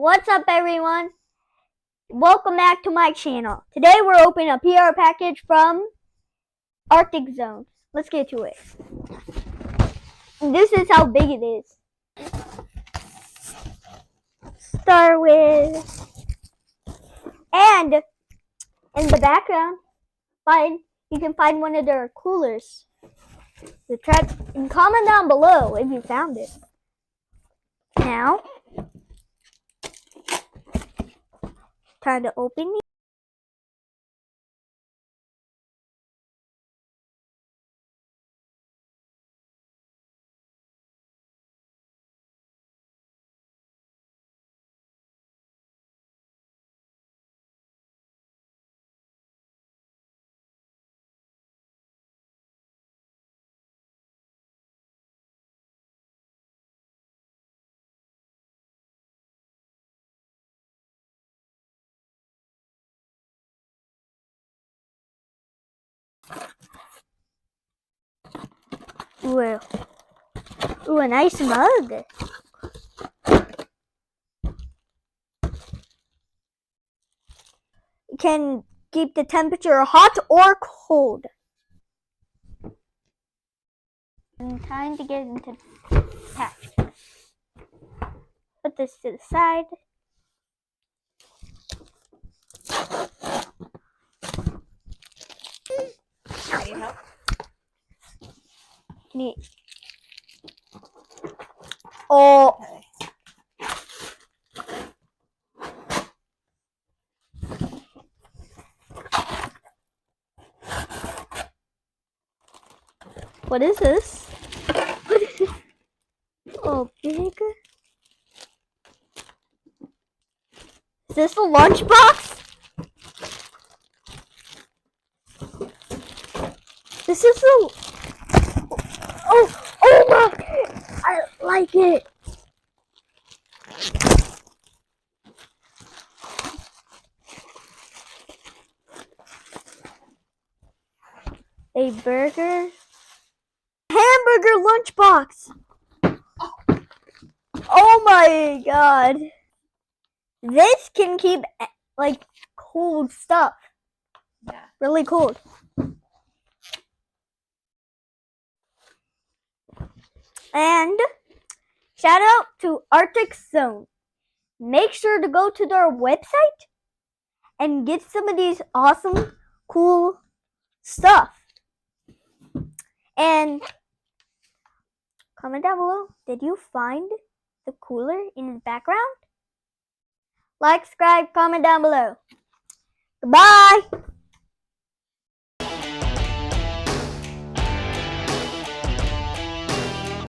What's up, everyone? Welcome back to my channel. Today we're opening a PR package from Arctic Zone. Let's get to it. This is how big it is. Start with, and in the background, you can find one of their coolers. And comment down below if you found it. Now, time to open it. Ooh, a nice mug. It can keep the temperature hot or cold. And time to get into the pack. Put this to the side. Need help? Oh. What is this? Oh, big. Is this a lunchbox? This is a. Oh my! I like it. A hamburger lunchbox. Oh my god. This can keep like cold stuff. Yeah. Really cold. And shout out to Arctic Zone. Make sure to go to their website and get some of these awesome, cool stuff. And comment down below, did you find the cooler in the background? Like, subscribe, comment down below. Goodbye!